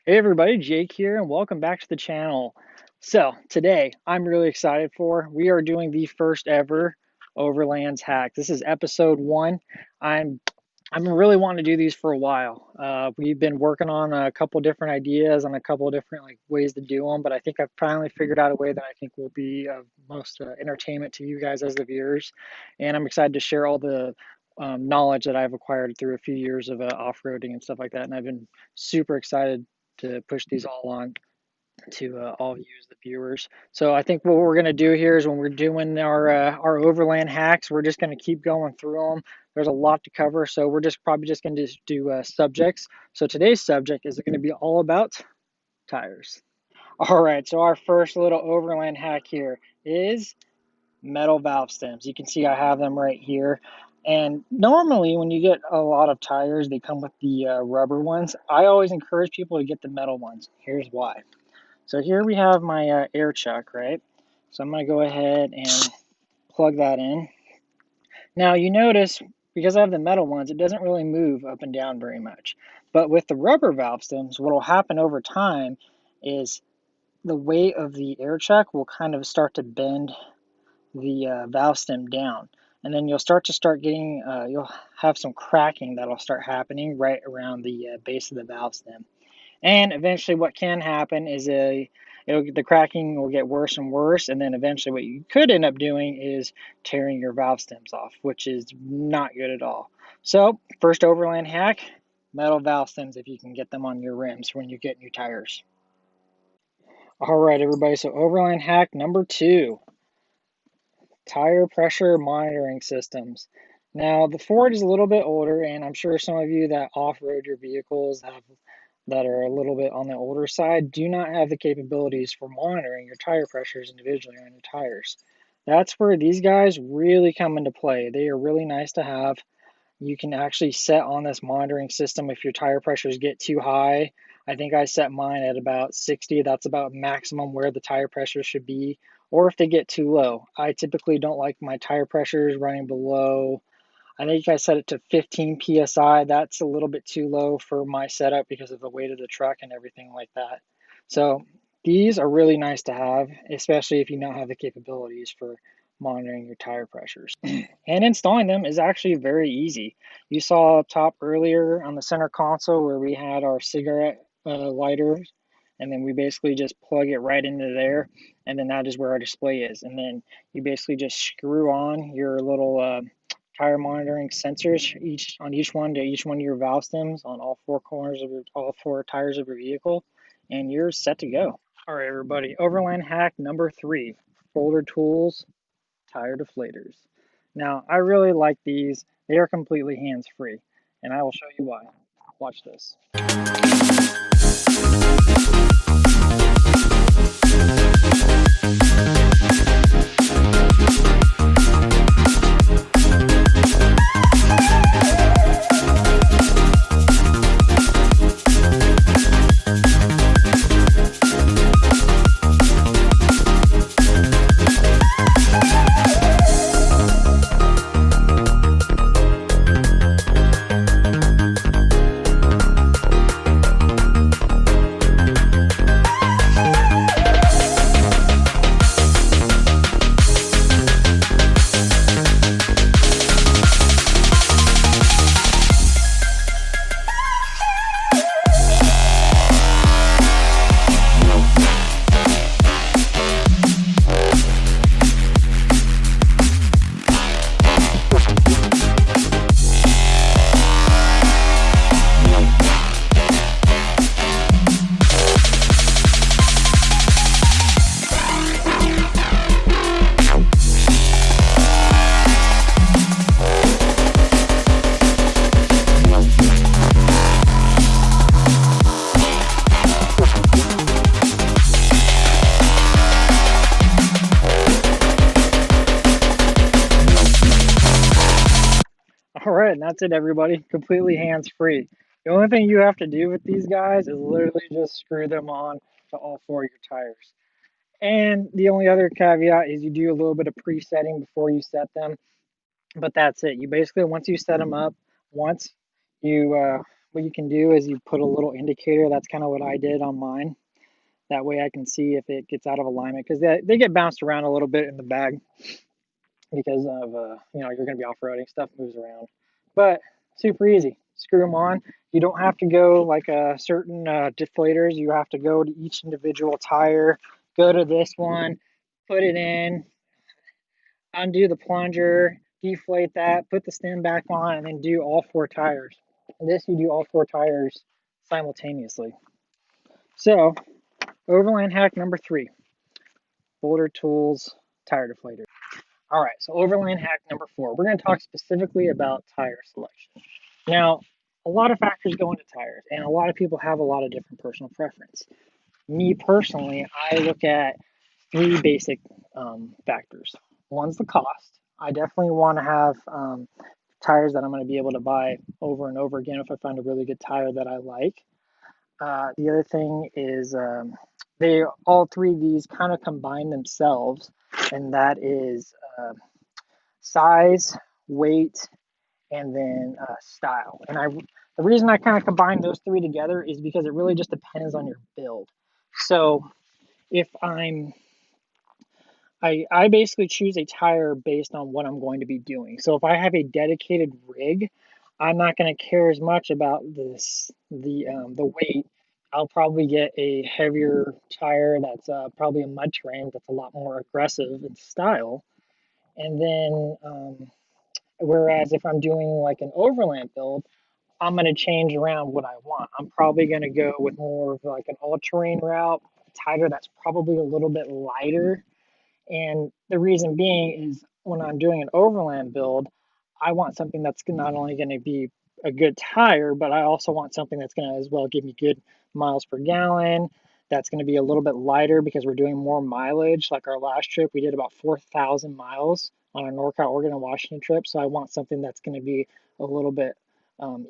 Hey everybody, Jake here, and welcome back to the channel. So today, I'm really excited we are doing the first ever Overland's hack. This is episode 1. I'm really wanting to do these for a while. We've been working on a couple different ideas and a couple different ways to do them, but I think I've finally figured out a way that I think will be of most entertainment to you guys as the viewers. And I'm excited to share all the knowledge that I've acquired through a few years of off-roading and stuff like that. And I've been super excited to push these all on to all you as the viewers. So I think what we're going to do here is when we're doing our overland hacks, we're just going to keep going through them. There's a lot to cover, so we're just probably just going to do subjects. So today's subject is going to be all about tires. All right, so our first little overland hack here is metal valve stems. You can see I have them right here. And normally when you get a lot of tires, they come with the rubber ones. I always encourage people to get the metal ones. Here's why. So here we have my air chuck, right? So I'm going to go ahead and plug that in. Now you notice, because I have the metal ones, it doesn't really move up and down very much. But with the rubber valve stems, what will happen over time is the weight of the air chuck will kind of start to bend the valve stem down, and then you'll start getting you'll have some cracking that'll start happening right around the base of the valve stem. And eventually what can happen is the cracking will get worse and worse, and then eventually what you could end up doing is tearing your valve stems off, which is not good at all. So first overland hack, metal valve stems if you can get them on your rims when you get new tires. All right, everybody, so overland hack number 2. Tire pressure monitoring systems. Now, the Ford is a little bit older, and I'm sure some of you that off-road your vehicles that are a little bit on the older side do not have the capabilities for monitoring your tire pressures individually on your tires. That's where these guys really come into play. They are really nice to have. You can actually set on this monitoring system if your tire pressures get too high. I think I set mine at about 60. That's about maximum where the tire pressure should be. Or if they get too low. I typically don't like my tire pressures running below, I think I set it to 15 psi. That's a little bit too low for my setup because of the weight of the truck and everything like that. So these are really nice to have, especially if you don't have the capabilities for monitoring your tire pressures. And installing them is actually very easy. You saw up top earlier on the center console where we had our cigarette lighters, and then we basically just plug it right into there, and then that is where our display is. And then you basically just screw on your little tire monitoring sensors on each one of your valve stems on all four all four tires of your vehicle, and you're set to go. All right, everybody. Overland hack number 3: folder tools, tire deflators. Now, I really like these. They are completely hands-free, and I will show you why. Watch this. All right, and that's it, everybody. Completely hands-free. The only thing you have to do with these guys is literally just screw them on to all four of your tires. And the only other caveat is you do a little bit of presetting before you set them, but that's it. You basically, once you set them up, once you what you can do is you put a little indicator. That's kind of what I did on mine. That way I can see if it gets out of alignment, because they get bounced around a little bit in the bag because of, you're going to be off-roading, stuff moves around. But super easy. Screw them on. You don't have to go like certain deflators. You have to go to each individual tire, go to this one, put it in, undo the plunger, deflate that, put the stem back on, and then do all 4 tires. This, you do all 4 tires simultaneously. So, Overland hack number 3, Boulder Tools tire deflator. All right, so Overland hack number 4. We're going to talk specifically about tire selection. Now, a lot of factors go into tires, and a lot of people have a lot of different personal preference. Me personally, I look at 3 basic factors. One's the cost. I definitely want to have tires that I'm going to be able to buy over and over again if I find a really good tire that I like. The other thing is all 3 of these kind of combine themselves, and that is size, weight, and then style. And the reason I kind of combine those 3 together is because it really just depends on your build. So if I basically choose a tire based on what I'm going to be doing. So if I have a dedicated rig, I'm not going to care as much about the weight. I'll probably get a heavier tire that's probably a mud terrain that's a lot more aggressive in style. And then whereas if I'm doing like an overland build, I'm going to change around what I want. I'm probably going to go with more of like an all-terrain route, a tire that's probably a little bit lighter. And the reason being is when I'm doing an overland build, I want something that's not only going to be a good tire, but I also want something that's going to as well give me good miles per gallon. That's going to be a little bit lighter because we're doing more mileage. Like our last trip, we did about 4,000 miles on a NorCal, Oregon, and Washington trip. So I want something that's going to be a little bit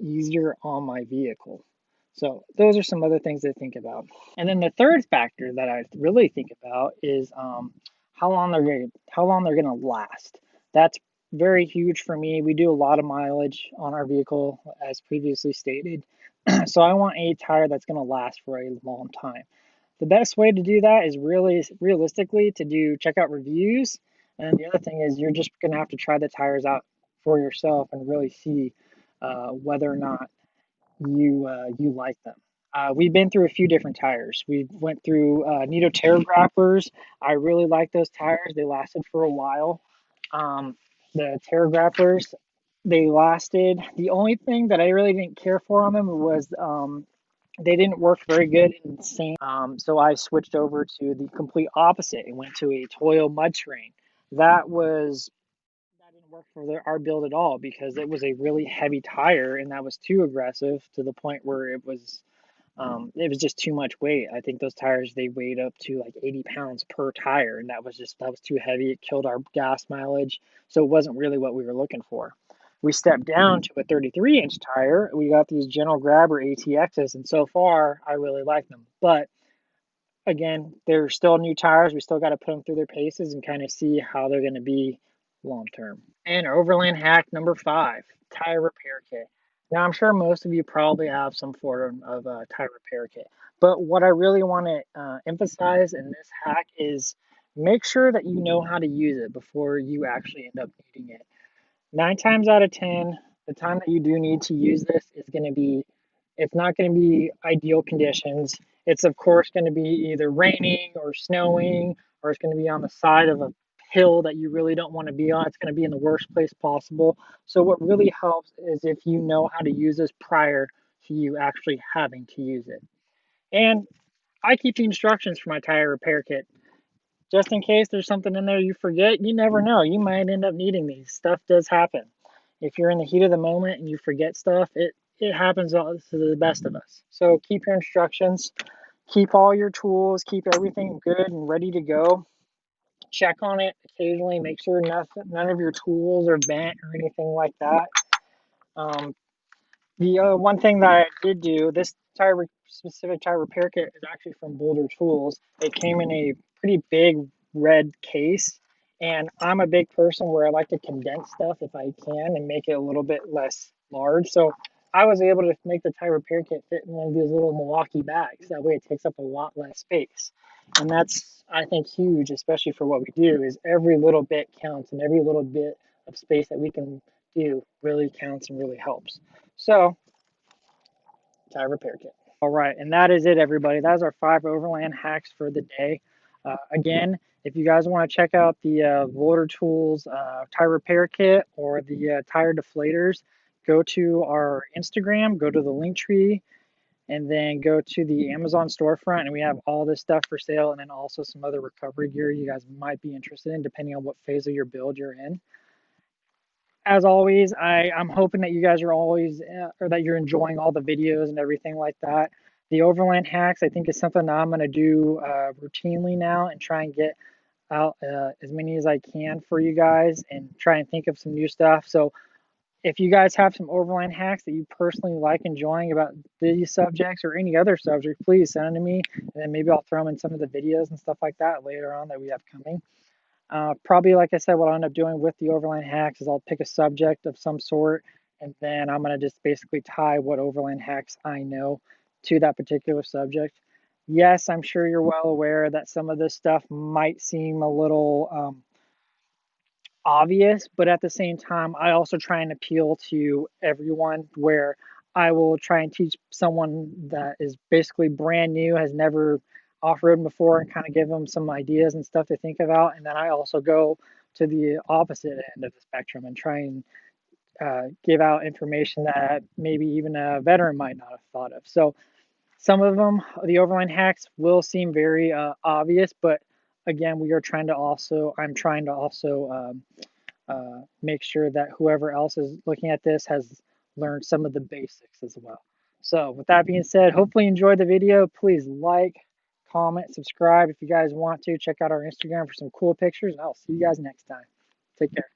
easier on my vehicle. So those are some other things to think about. And then the third factor that I really think about is how long they're going to last. That's very huge for me. We do a lot of mileage on our vehicle, as previously stated. So I want a tire that's going to last for a long time. The best way to do that is really realistically to check out reviews. And the other thing is you're just going to have to try the tires out for yourself and really see whether or not you like them. We've been through a few different tires. We went through Nito Tear Grappers. I really like those tires. They lasted for a while. The Tear Grappers, they lasted. The only thing that I really didn't care for on them was they didn't work very good in sand. So I switched over to the complete opposite and went to a Toyo Mud Terrain. That didn't work for our build at all because it was a really heavy tire and that was too aggressive to the point where it was just too much weight. I think those tires, they weighed up to like 80 pounds per tire, and that was too heavy. It killed our gas mileage, so it wasn't really what we were looking for. We stepped down to a 33-inch tire. We got these General Grabber ATXs, and so far I really like them. But again, they're still new tires. We still got to put them through their paces and kind of see how they're going to be long term. And Overland hack number 5, tire repair kit. Now, I'm sure most of you probably have some form of a tire repair kit, but what I really want to emphasize in this hack is make sure that you know how to use it before you actually end up needing it. 9 times out of 10, the time that you do need to use this is going to be, it's not going to be ideal conditions. It's of course going to be either raining or snowing, or it's going to be on the side of a hill that you really don't want to be on. It's going to be in the worst place possible. So what really helps is if you know how to use this prior to you actually having to use it. And I keep the instructions for my tire repair kit just in case there's something in there you forget. You never know. You might end up needing these. Stuff does happen. If you're in the heat of the moment and you forget stuff, it happens to the best of us. So keep your instructions, keep all your tools, keep everything good and ready to go. Check on it occasionally. Make sure none of your tools are bent or anything like that. The one thing that I did do, this specific tire repair kit is actually from Boulder Tools. It came in a pretty big red case, and I'm a big person where I like to condense stuff if I can and make it a little bit less large. So I was able to make the tire repair kit fit in one of these little Milwaukee bags. That way it takes up a lot less space. And that's, I think, huge, especially for what we do, is every little bit counts and every little bit of space that we can do really counts and really helps. So, tire repair kit. All right, and that is it, everybody. That is our 5 Overland hacks for the day. Again, if you guys want to check out the Boulder Tools tire repair kit or the tire deflators, go to our Instagram, go to the link tree, and then go to the Amazon storefront, and we have all this stuff for sale, and then also some other recovery gear you guys might be interested in, depending on what phase of your build you're in. As always, I'm hoping that you guys are always, or that you're enjoying all the videos and everything like that. The Overland hacks, I think, is something that I'm going to do routinely now and try and get out as many as I can for you guys and try and think of some new stuff. So if you guys have some Overland hacks that you personally like enjoying about these subjects or any other subject, please send them to me, and then maybe I'll throw them in some of the videos and stuff like that later on that we have coming. Probably, like I said, what I'll end up doing with the Overland hacks is I'll pick a subject of some sort, and then I'm going to just basically tie what Overland hacks I know to that particular subject. Yes, I'm sure you're well aware that some of this stuff might seem a little obvious, but at the same time, I also try and appeal to everyone where I will try and teach someone that is basically brand new, has never off-roaded before, and kind of give them some ideas and stuff to think about. And then I also go to the opposite end of the spectrum and try and give out information that maybe even a veteran might not have thought of. So some of them, the overland hacks, will seem very obvious, but again, I'm trying to also make sure that whoever else is looking at this has learned some of the basics as well. So with that being said, hopefully you enjoyed the video. Please like, comment, subscribe if you guys want to. Check out our Instagram for some cool pictures, and I'll see you guys next time. Take care.